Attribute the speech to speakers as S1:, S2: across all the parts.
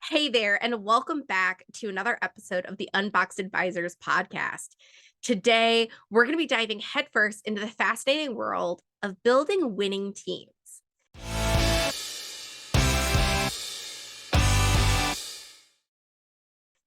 S1: Hey there, and welcome back to another episode of the Unboxed Advisors podcast. Today, we're going to be diving headfirst into the fascinating world of building winning teams.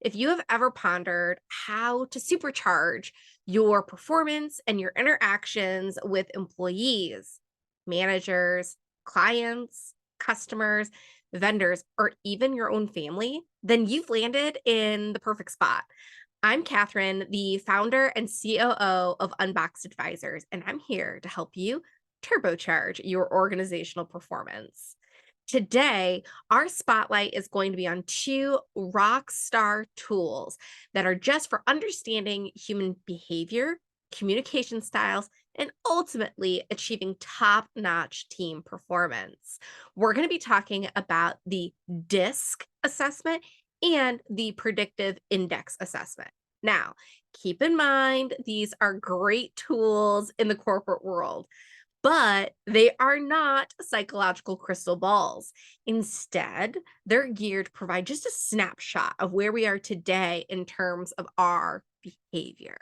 S1: If you have ever pondered how to supercharge your performance and your interactions with employees, managers, clients, customers, vendors, or even your own family, then you've landed in the perfect spot. I'm Catherine, the founder and COO of Unboxed Advisors, and I'm here to help you turbocharge your organizational performance. Today, our spotlight is going to be on two rock star tools that are just for understanding human behavior, communication styles, and ultimately achieving top notch team performance. We're going to be talking about the DISC assessment and the Predictive Index Assessment. Now, keep in mind, these are great tools in the corporate world, but they are not psychological crystal balls. Instead, they're geared to provide just a snapshot of where we are today in terms of our behavior.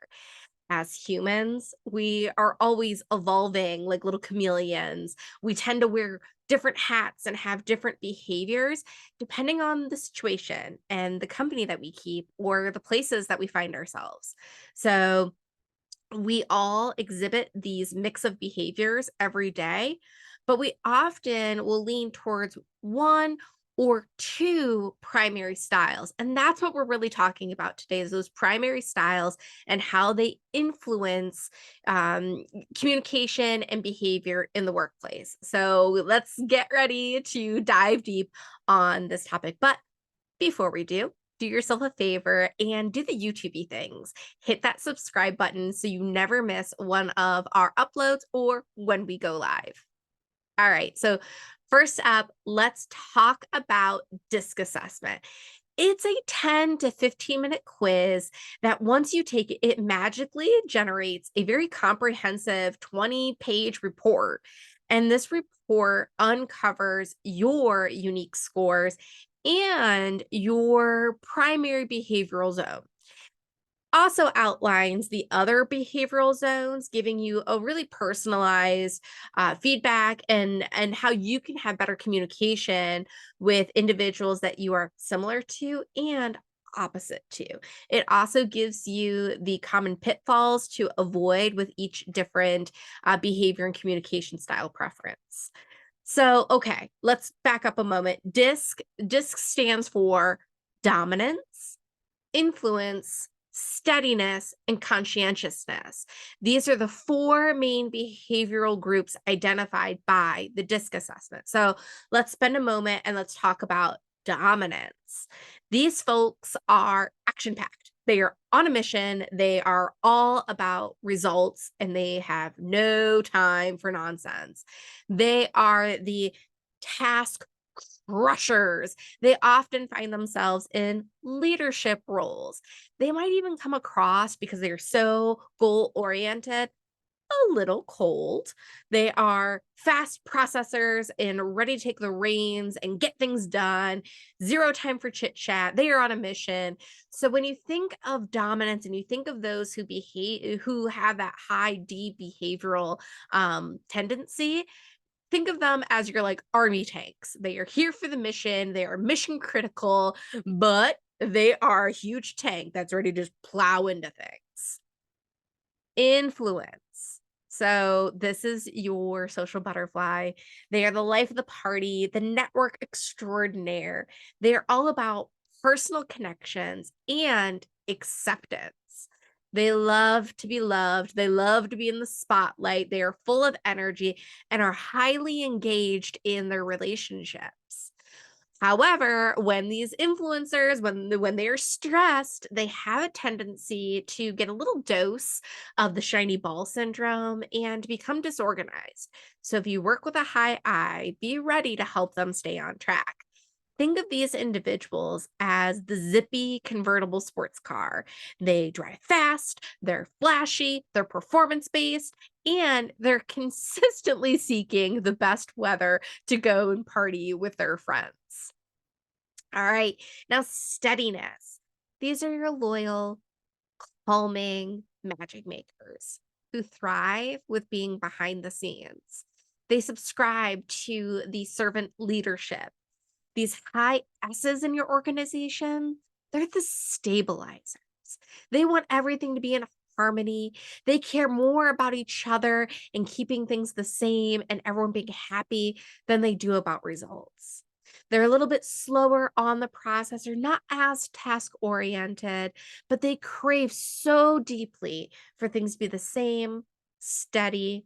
S1: As humans, we are always evolving like little chameleons. We tend to wear different hats and have different behaviors depending on the situation and the company that we keep or the places that we find ourselves. So, we all exhibit these mix of behaviors every day, but we often will lean towards one or two primary styles. And that's what we're really talking about today is those primary styles and how they influence communication and behavior in the workplace. So let's get ready to dive deep on this topic. But before we do yourself a favor and do the YouTubey things. Hit that subscribe button so you never miss one of our uploads or when we go live. All right, so first up, let's talk about DISC assessment. It's a 10 to 15-minute quiz that once you take it, it magically generates a very comprehensive 20-page report. And this report uncovers your unique scores and your primary behavioral zone. Also outlines the other behavioral zones, giving you a really personalized feedback and how you can have better communication with individuals that you are similar to and opposite to. It also gives you the common pitfalls to avoid with each different behavior and communication style preference. So, okay, let's back up a moment. DISC stands for dominance, influence, steadiness, and conscientiousness. These are the four main behavioral groups identified by the DISC assessment. So let's spend a moment and let's talk about dominance. These folks are action packed. They are on a mission. They are all about results and they have no time for nonsense. They are the task rushers. They often find themselves in leadership roles. They might even come across because they are so goal oriented a little cold. They are fast processors and ready to take the reins and get things done. Zero time for chit chat. They are on a mission. So when you think of dominance and you think of those who have that high D behavioral tendency, think of them as your like army tanks. They are here for the mission. They are mission critical, but they are a huge tank that's ready to just plow into things. Influence. So this is your social butterfly. They are the life of the party, the network extraordinaire. They are all about personal connections and acceptance. They love to be loved. They love to be in the spotlight. They are full of energy and are highly engaged in their relationships. However, when these influencers, when they are stressed, they have a tendency to get a little dose of the shiny ball syndrome and become disorganized. So if you work with a high I, be ready to help them stay on track. Think of these individuals as the zippy convertible sports car. They drive fast, they're flashy, they're performance based, and they're consistently seeking the best weather to go and party with their friends. All right. Now, steadiness. These are your loyal, calming magic makers who thrive with being behind the scenes. They subscribe to the servant leadership. These high S's in your organization, they're the stabilizers. They want everything to be in harmony. They care more about each other and keeping things the same and everyone being happy than they do about results. They're a little bit slower on the process. They're not as task oriented, but they crave so deeply for things to be the same, steady,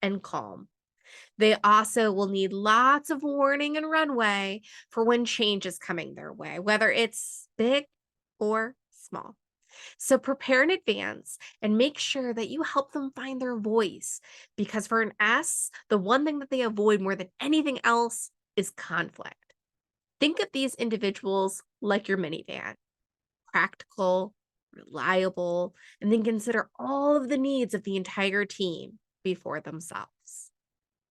S1: and calm. They also will need lots of warning and runway for when change is coming their way, whether it's big or small. So prepare in advance and make sure that you help them find their voice because for an S, the one thing that they avoid more than anything else is conflict. Think of these individuals like your minivan, practical, reliable, and then consider all of the needs of the entire team before themselves.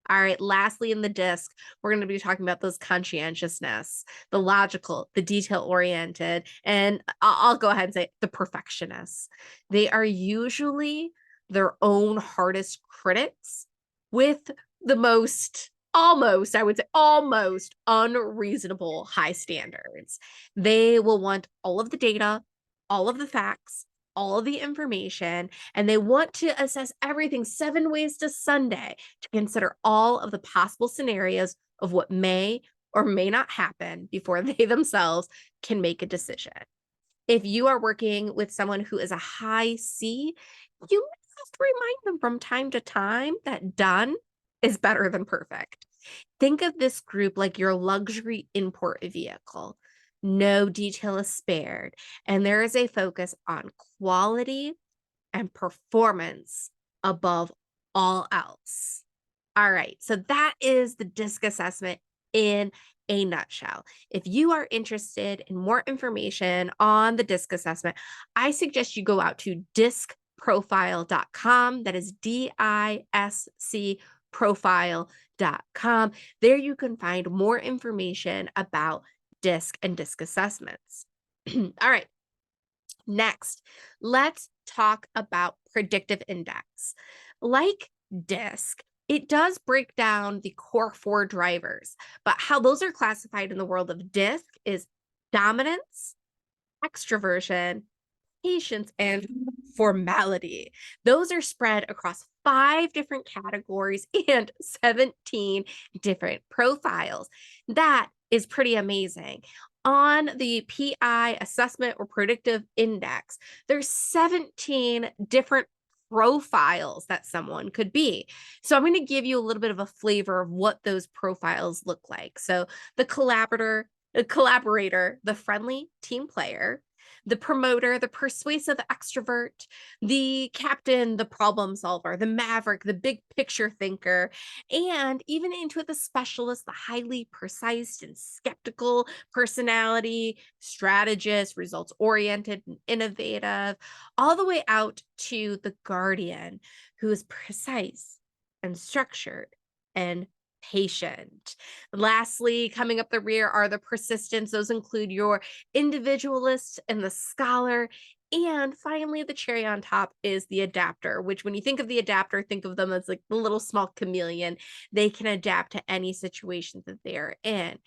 S1: All right, lastly, in the disc, we're going to be talking about those conscientiousness, the logical, the detail oriented, and I'll go ahead and say the perfectionists. They are usually their own hardest critics with the most, almost, I would say, almost unreasonable high standards. They will want all of the data, all of the facts, all of the information, and they want to assess everything 7 ways to Sunday to consider all of the possible scenarios of what may or may not happen before they themselves can make a decision. If you are working with someone who is a high C, you may have to remind them from time to time that done is better than perfect. Think of this group like your luxury import vehicle. No detail is spared, and there is a focus on quality and performance above all else. All right, so that is the DISC assessment in a nutshell. If you are interested in more information on the DISC assessment, I suggest you go out to discprofile.com. That is DISC profile.com. There you can find more information about DISC and DISC assessments. All right, next, let's talk about predictive index. Like DISC, it does break down the core 4 drivers, but how those are classified in the world of DISC is dominance, extroversion, patience, and formality. Those are spread across 5 different categories and 17 different profiles. That is pretty amazing. On the PI assessment or predictive index, there's 17 different profiles that someone could be. So I'm going to give you a little bit of a flavor of what those profiles look like. So the collaborator, the friendly team player, the promoter, the persuasive extrovert, the captain, the problem solver, the maverick, the big picture thinker, and even into the specialist, the highly precise and skeptical personality, strategist, results oriented and innovative, all the way out to the guardian who is precise and structured and patient. Lastly, coming up the rear are the persistents. Those include your individualist and the scholar. And finally, the cherry on top is the adapter, which when you think of the adapter, think of them as like the little small chameleon. They can adapt to any situation that they are in.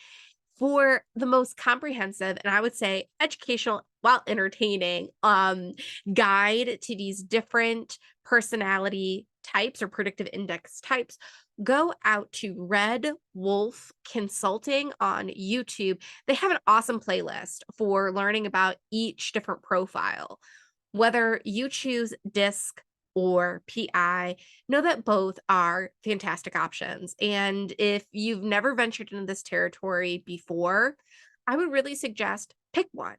S1: For the most comprehensive, and I would say educational while entertaining, guide to these different personality types or predictive index types, go out to Red Wolf Consulting on YouTube. They have an awesome playlist for learning about each different profile. Whether you choose DISC or PI, know that both are fantastic options. And if you've never ventured into this territory before, I would really suggest pick one.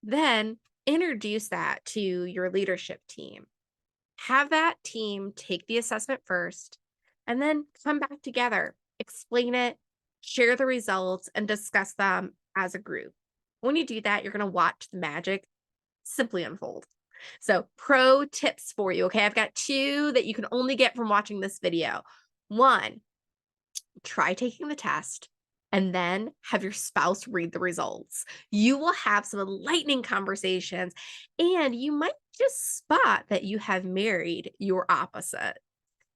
S1: Then introduce that to your leadership team. Have that team take the assessment first, and then come back together, explain it, share the results, and discuss them as a group. When you do that, you're going to watch the magic simply unfold. So, pro tips for you. Okay, I've got 2 that you can only get from watching this video. 1, try taking the test and then have your spouse read the results. You will have some enlightening conversations, and you might just spot that you have married your opposite.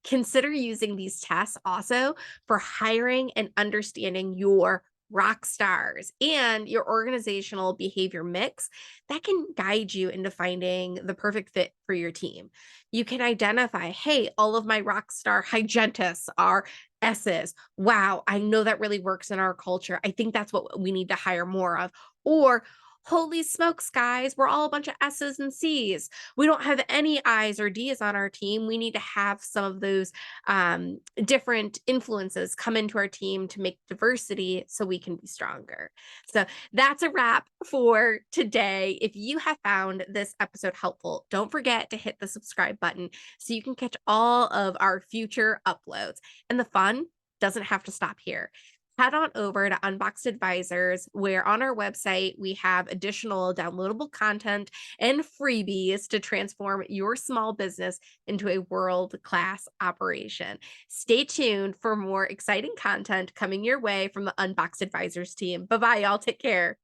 S1: Consider using these tests also for hiring and understanding your rock stars and your organizational behavior mix that can guide you into finding the perfect fit for your team. You can identify, hey, all of my rock star hygienists are S's. Wow, I know that really works in our culture. I think that's what we need to hire more of. Or, holy smokes, guys, we're all a bunch of S's and C's. We don't have any I's or D's on our team. We need to have some of those different influences come into our team to make diversity so we can be stronger. So that's a wrap for today. If you have found this episode helpful, don't forget to hit the subscribe button so you can catch all of our future uploads. And the fun doesn't have to stop here. Head on over to Unboxed Advisors, where on our website we have additional downloadable content and freebies to transform your small business into a world-class operation. Stay tuned for more exciting content coming your way from the Unboxed Advisors team. Bye-bye, y'all. Take care.